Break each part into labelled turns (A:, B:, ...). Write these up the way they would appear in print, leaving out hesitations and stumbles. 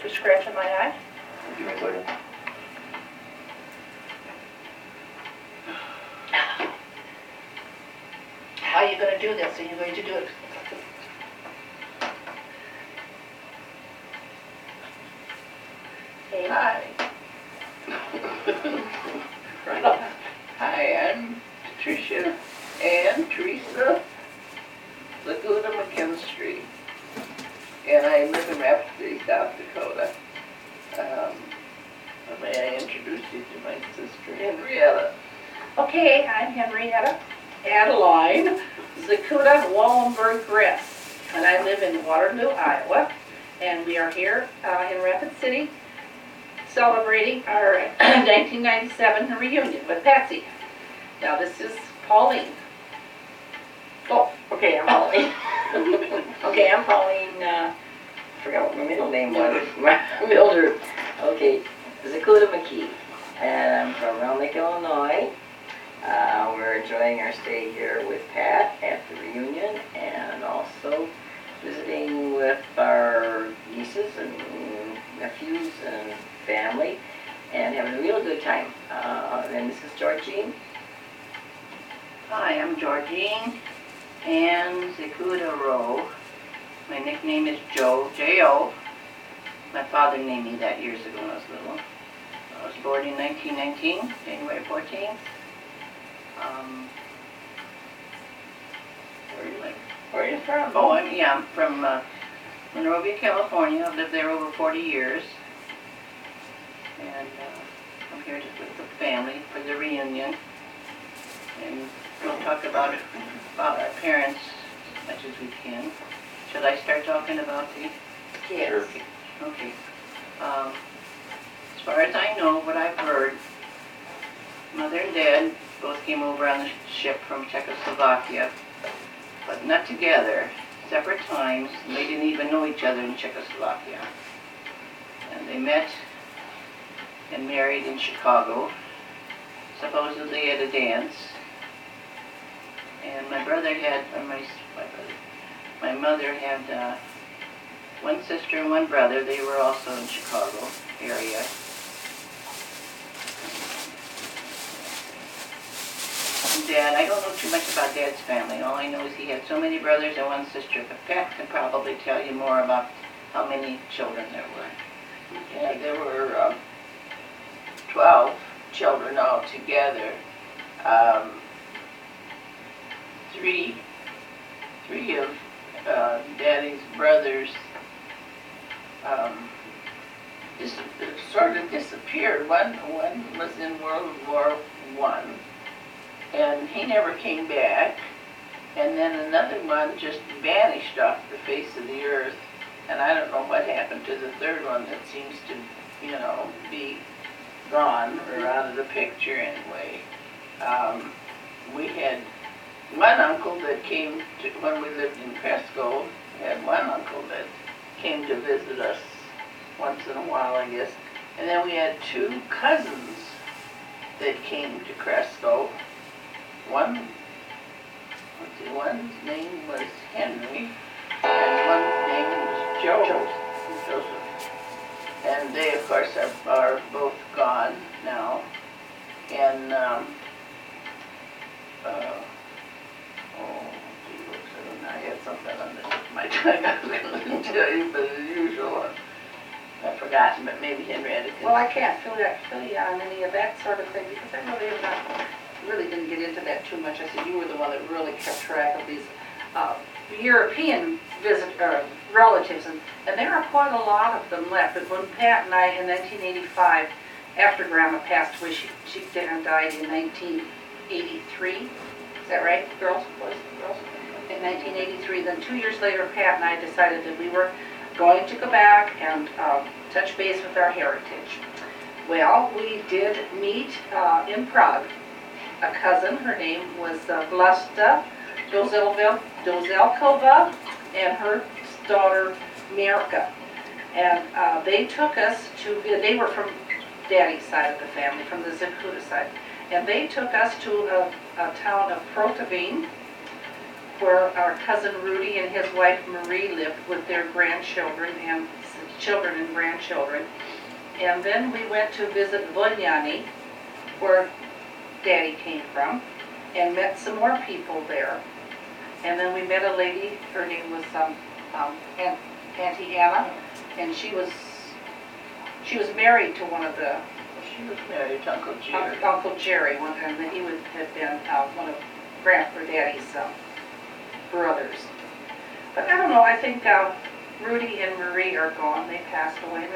A: for scratching my eye. How are you going to do this? Are you going to do it? Hey.
B: Hi. Hi, I'm Patricia and Teresa Zikuda McKinstry, and I live in Rapid City, South Dakota. May I introduce you to my sister, Henrietta?
A: Okay, I'm Henrietta Adeline Zikuda Wallenberg Gress, and I live in Waterloo, Iowa, and we are here in Rapid City celebrating our 1997 reunion with Patsy. Now this is Pauline.
C: Oh, okay, I'm Pauline. Okay, I'm Pauline, I forgot what my middle name was. Mildred. Okay, Zikuda McKee. And I'm from Round Lake, Illinois. We're enjoying our stay here with Pat at the reunion and also visiting with our nieces and nephews and family and having a real good time. And this is Georgine.
D: Hi, I'm Georgine and Zikuda Rowe. My nickname is Joe, J-O. My father named me that years ago when I was little. I was born in 1919, January 14th.
B: Where are you from?
D: Oh, I'm from Monrovia, California. I've lived there over 40 years. And I'm here with the family for the reunion. And we'll talk about our parents as much as we can. Should I start talking about the
C: Yes.
D: Sure. Okay. As far as I know, what I've heard, Mother and Dad both came over on the ship from Czechoslovakia, but not together, separate times. And they didn't even know each other in Czechoslovakia. And they met and married in Chicago, supposedly at a dance. And my brother had, my mother had one sister and one brother. They were also in Chicago area. And Dad, I don't know too much about Dad's family. All I know is he had so many brothers and one sister, but Pat can probably tell you more about how many children there were.
B: Yeah, there were 12 children altogether. Three of Daddy's brothers sort of disappeared. One was in World War I, and he never came back. And then another one just vanished off the face of the earth. And I don't know what happened to the third one that seems to, be gone or out of the picture anyway. We had one uncle that came to, when we lived in Cresco, we had one uncle that came to visit us once in a while, I guess. And then we had two cousins that came to Cresco. One's name was Henry, and one's name was Joseph. And they, of course, are both gone now. And, I had something on the tip of my tongue I was going to tell you, but as usual, I've forgotten, but maybe Henrietta can.
A: Well, I can't fill you on any of that sort of thing because I really didn't get into that too much. I said you were the one that really kept track of these European relatives, and there are quite a lot of them left. But when Pat and I, in 1985, after Grandma passed away, she died in 1983. Is that right, girls? Girls? In 1983. Then 2 years later, Pat and I decided that we were going to go back and touch base with our heritage. Well, we did meet in Prague. A cousin, her name was Vlasta Dozelkova, and her daughter Mirka. And they took us to, they were from Daddy's side of the family, from the Zikuda side. And they took us to a town of Protavine, where our cousin Rudy and his wife Marie lived with their grandchildren, and children and grandchildren. And then we went to visit Voljani, where Daddy came from, and met some more people there. And then we met a lady, her name was Auntie Anna, and she was married to one of the
B: She was married to Uncle Jerry.
A: Uncle Jerry, and then he would have been one of Grandpa Daddy's brothers. But I don't know, I think Rudy and Marie are gone. They passed away.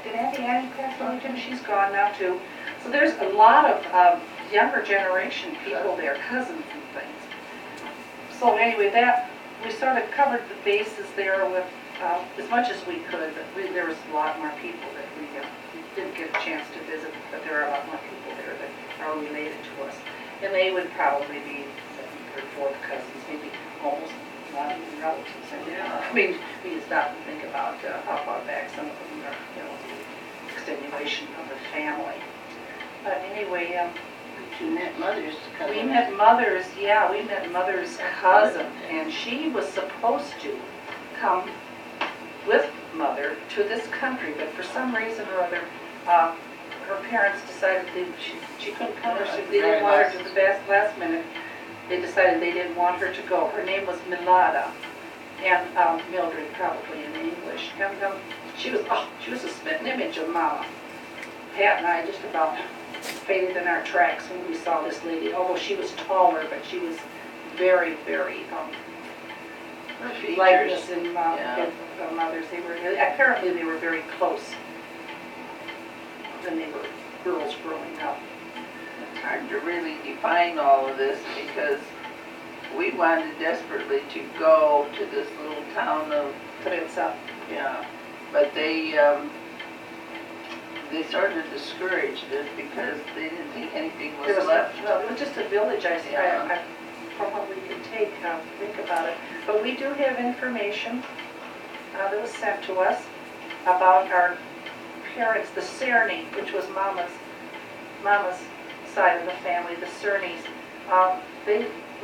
A: Did Auntie Annie pass away too? She's gone now too. So there's a lot of younger generation people there, cousins and things. So anyway, we sort of covered the bases there with as much as we could, but there was a lot more people that we didn't get a chance to visit, but there are a lot more people there that are related to us. And they would probably be second, third, fourth cousins, maybe almost not even relatives. I mean, we just stop and think about how far back some of them are, extenuation of the family. But anyway,
D: You met Mother's cousin.
A: we met Mother's, we met Mother's cousin, and she was supposed to come with Mother to this country, but for some reason or other, her parents decided she couldn't come, or they didn't want her to the last minute. They decided they didn't want her to go. Her name was Milada, and Mildred probably in English. And she was a spitting image of Mama. Pat and I just about faded in our tracks when we saw this lady, although she was taller, but she was very, very likeness in Mother's. Apparently they were very close when they were girls growing up.
B: It's hard to really define all of this because we wanted desperately to go to this little town of, but they sort of discouraged it because they didn't think anything was left.
A: Well, it was just a village, from what we could think about it. But we do have information that was sent to us about our parents, the Cerny, which was Mama's side of the family, the Cernys.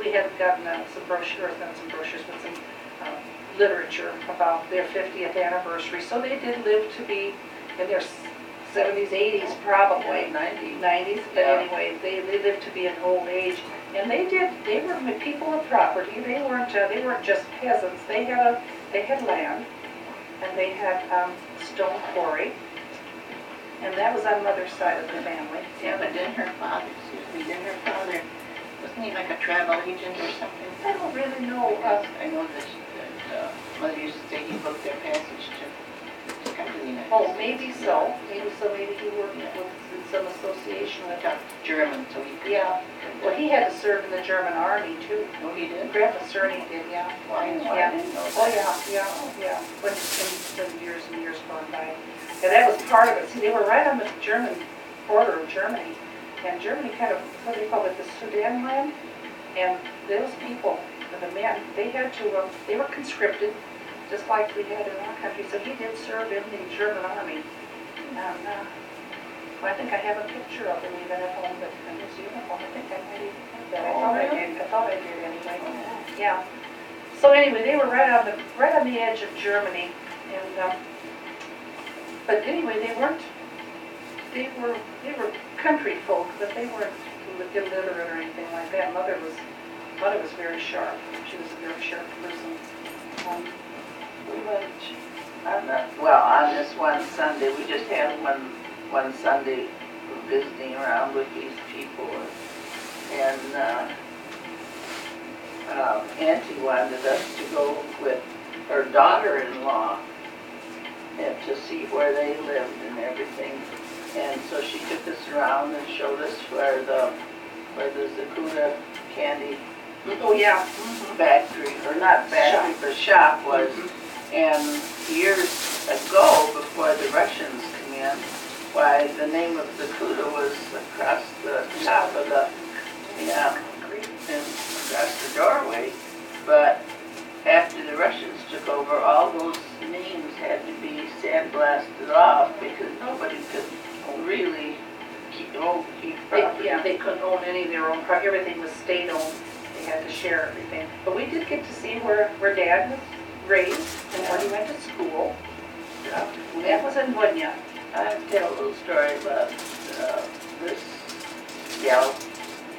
A: We had gotten some brochures, not some brochures, but some literature about their 50th anniversary. So they did live to be in their 70s, 80s, probably 90s. But anyway, they lived to be an old age, and they were people of property. They weren't just peasants. They had land, and they had stone quarry, and that was on Mother's side of the family.
D: Yeah, but didn't her father, wasn't he like a travel agent or something?
A: I don't really know.
D: I know that Mother used to say he booked their passage to come to the United States.
A: Oh, maybe so. Maybe he worked with some association with
D: Talked German, so he could.
A: Yeah. Well, he had to serve in the German army too.
D: Oh, he did?
A: Grandpa Cerny did, yeah.
D: Well, I didn't know
A: Oh,
D: that.
A: yeah. When it's been years and years gone by. Yeah, that was part of it. See, they were right on the German border of Germany. And Germany kind of, what do they call it, the Sudan land? And those people, the men, they were conscripted, just like we had in our country. So he did serve in the German army. And I think I have a picture of him even at home, but in his uniform. I think I might even have that. I thought I did anyway. Yeah. So anyway, they were right on the edge of Germany, and but anyway, they were country folk, but they weren't illiterate or anything like that. Mother was very sharp. She was a very sharp person.
B: We went on this one Sunday. We just had one Sunday visiting around with these people, and Auntie wanted us to go with her daughter-in-law and to see where they lived and everything. And so she took us around and showed us where the Zikuda candy factory, or not factory, but shop was. And years ago, before the Russians came in, why the name of Zikuda was across the top of the, and across the doorway. But after the Russians took over, all those names had to be sandblasted off because nobody could really keep property.
A: They couldn't own any of their own property. Everything was state-owned. They had to share everything. But we did get to see where Dad was raised and where he went to school. That was in Bunya.
B: I'll tell a little story about this gal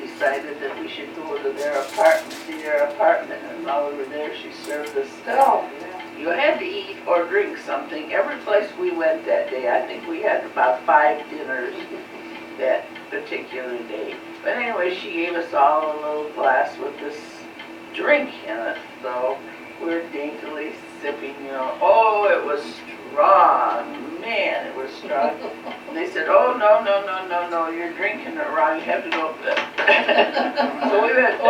B: decided that we should go to their apartment, see their apartment, and while we were there, she served us stuff.
A: Oh, yeah.
B: You had to eat or drink something. Every place we went that day, I think we had about 5 dinners that particular day. But anyway, she gave us all a little glass with this drink in it, so we're daintily sipping, you know. Oh, it was strong. Man, it was strong. And they said, oh, no, you're drinking it wrong. You have to go. So we went, oh,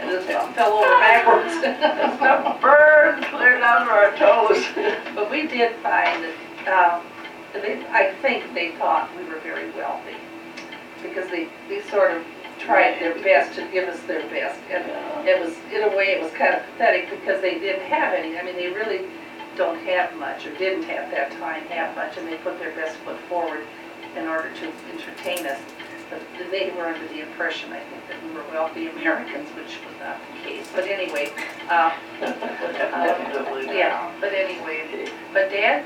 A: And this one fell over backwards.
B: the stuff burned clear down to our toes.
A: But we did find that, I think they thought we were very wealthy, because they sort of tried their best to give us their best. And it was, in a way, it was kind of pathetic, because they didn't have any. I mean, they really don't have much, or didn't have that time have much, and they put their best foot forward in order to entertain us. But they were under the impression, I think, that we were wealthy Americans, which was not the case. But anyway, yeah, but anyway, but Dad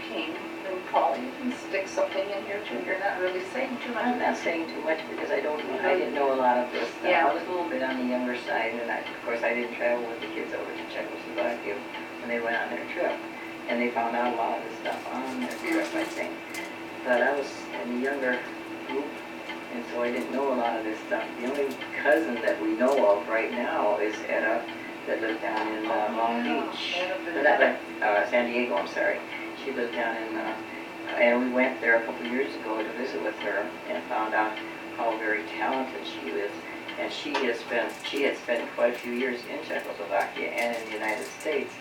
A: came, and Paul, you can stick something in here too. You're not really saying too much.
C: I'm not saying too much because I didn't know a lot of this.
A: Yeah.
C: I was a little bit on the younger side, and of course I didn't travel with the kids over to Czechoslovakia when they went on their trip. And they found out a lot of this stuff on their trip, I think. But I was in the younger group, and so I didn't know a lot of this stuff. The only cousin that we know of right now is Etta, that lives down in Long Beach. San Diego, I'm sorry. She lived down in, and we went there a couple years ago to visit with her and found out how very talented she is. And she had spent quite a few years in Czechoslovakia and in the United States.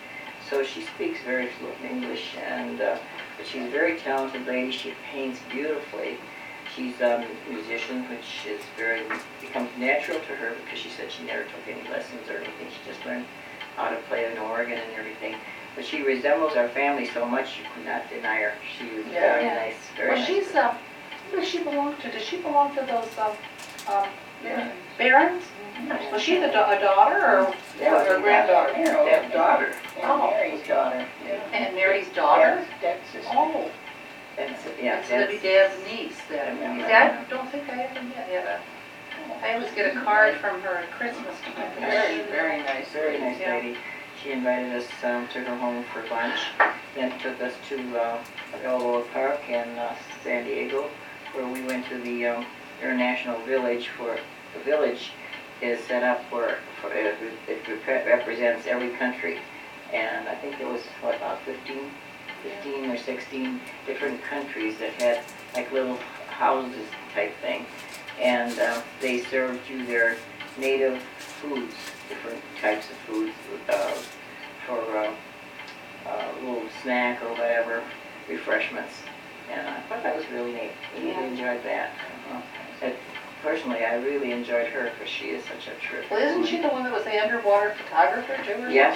C: So she speaks very fluent English, and but she's a very talented lady. She paints beautifully. She's a musician, which is becomes natural to her, because she said she never took any lessons or anything. She just learned how to play an organ and everything. But she resembles our family so much you could not deny her. She was very nice, very nice.
A: She's, who does she belong to? Does she belong to those, Barons? Was she a daughter, or her granddaughter?
B: That daughter.
A: Oh.
B: Mary's daughter.
A: And Mary's daughter?
B: That's sister.
A: Oh,
C: Yeah,
A: that's gonna be Dad's niece then. I don't think I ever met Etta. I always get a card from her at Christmas.
B: Very nice.
C: very nice lady. She invited us to her home for lunch, then took us to Balboa Park in San Diego, where we went to the International Village. For the village is set up where it represents every country, and I think there was about 15 or 16 different countries that had like little houses type thing, and they served you their native foods, different types of foods for a little snack or whatever, refreshments, and I thought that was really neat. I really enjoyed that. Personally, I really enjoyed her because she is such a terrific
A: Well, isn't
C: woman.
A: she the one that was the underwater photographer too, or something?
C: Yeah,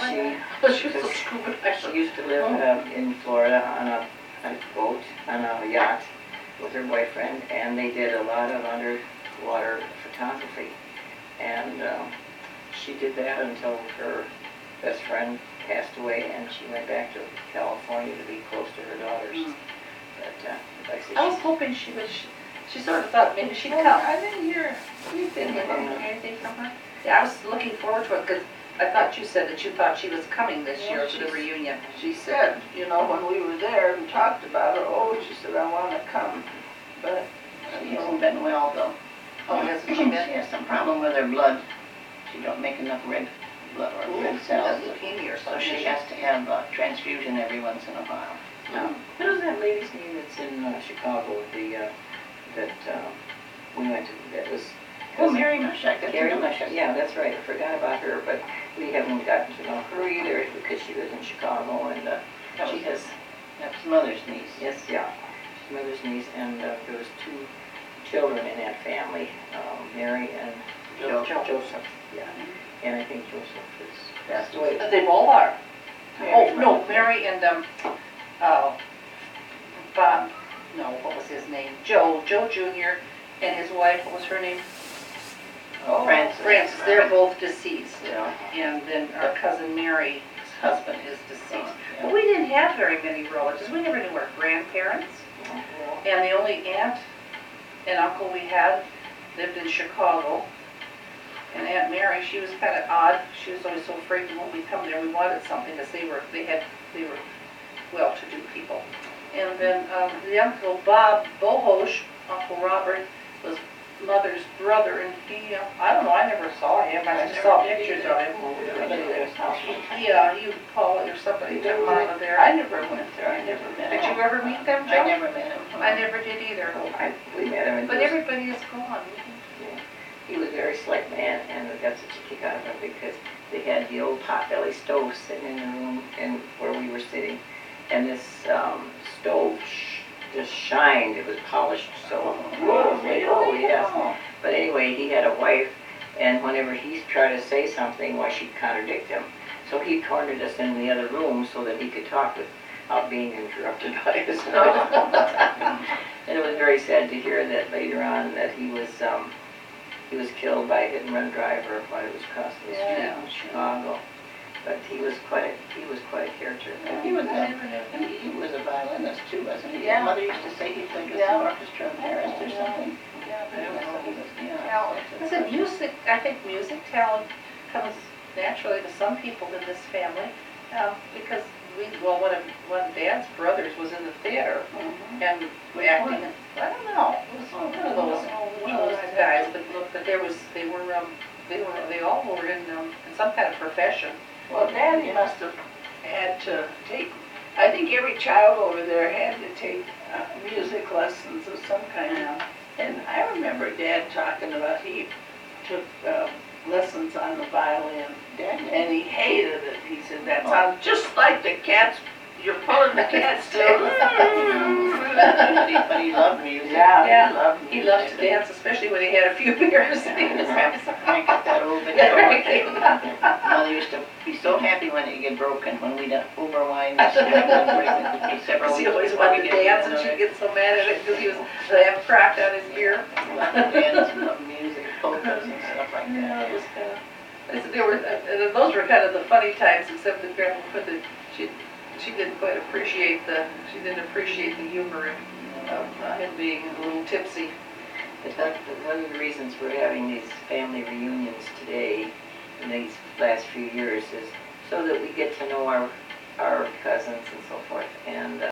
A: She was a scuba diver.
C: She used to live in Florida on a boat, on a yacht with her boyfriend, and they did a lot of underwater photography. And she did that until her best friend passed away, and she went back to California to be close to her daughters. But like I said,
A: I was hoping she sort of thought maybe she'd come. I didn't hear anything from her. Yeah, I was looking forward to it, because I thought you said that you thought she was coming this year to the reunion.
B: She said, you know, when we were there and talked about it, she said, I want to come, but she hasn't been well though.
A: Oh, hasn't she
D: She
A: been?
D: has some problem with her blood. She don't make enough red blood or red cells.
A: Leukemia or
D: So
A: something.
D: she has to have a transfusion every once in a while.
C: what is that lady's name that's in Chicago? That we went to. That was.
D: Oh, Mary Mushak.
C: Carrie Mushak. Yeah, that's right. I forgot about her, but we haven't gotten to know her either because she lives in Chicago, and she has.
D: That's mother's niece.
C: Yes, yeah. She's mother's niece, and there was 2 children in that family, Mary and Joseph. Yeah, and I think Joseph is passed away.
A: They all are.
B: Mary
A: Oh, no, Mary and, Bob, no, what was his name? Joe Jr. and his wife, what was her name?
B: Oh,
D: Frances.
A: Frances, they're both deceased.
B: yeah.
A: And then our cousin Mary, husband is deceased.
B: Yeah.
A: But we didn't have very many relatives. We never knew our grandparents. And the only aunt and uncle we had lived in Chicago. And Aunt Mary, she was kind of odd. She was always so frightened when we come there. We wanted something because they were well-to-do people. And then the Uncle Bob Bohosh, Uncle Robert, was Mother's brother, and he, I don't know, I never saw him. I just saw pictures of him. Yeah, you, Paul, or somebody took him out of there. I never went there. I never met him. Did you ever meet them, Joe?
B: I never met him.
A: I never did either.
C: We met him.
A: But everybody is gone.
C: He was a very slick man, and we got such a kick out of him because they had the old potbelly stove sitting in the room and where we were sitting, and this stove just shined. It was polished so beautifully. Oh yes. But anyway, he had a wife, and whenever he tried to say something, why she'd contradict him. So he cornered us in the other room so that he could talk without being interrupted by his wife. And it was very sad to hear that later on that he was killed by a hit-and-run driver while he was crossing the street in Chicago. But he was quite a character.
B: He was a violinist too, wasn't he?
A: Yeah.
B: Mother used to say he played with
A: Yeah.
B: the orchestra in Paris or something.
A: Listen, music, I think music talent comes naturally to some people in this family, because one of Dad's brothers was in the theater and acting. I don't know. It was one of those guys, but they all were in some kind of profession.
B: Well, Daddy must have had to take, I think every child over there had to take music lessons of some kind. And I remember Dad talking about he took lessons on the violin, and he hated it. He said, that sounds just like the cats, you're pulling the cats tail. But he loved music.
A: Yeah, he loved to dance, especially when he had a few beers. He was having some
B: Crank up that old bit. Mother used to be so happy when it get broken, when we'd overwind.
A: He always wanted to dance, and she'd get so mad at it because he was having cracked on his ear.
B: Dance and love music, polkas and stuff like that.
A: It was kind of, those were kind of the funny times, except that Grandma put she didn't quite appreciate she didn't appreciate the humor of him being a little tipsy.
C: One of the reasons we're having these family reunions today in these last few years is so that we get to know our cousins and so forth. And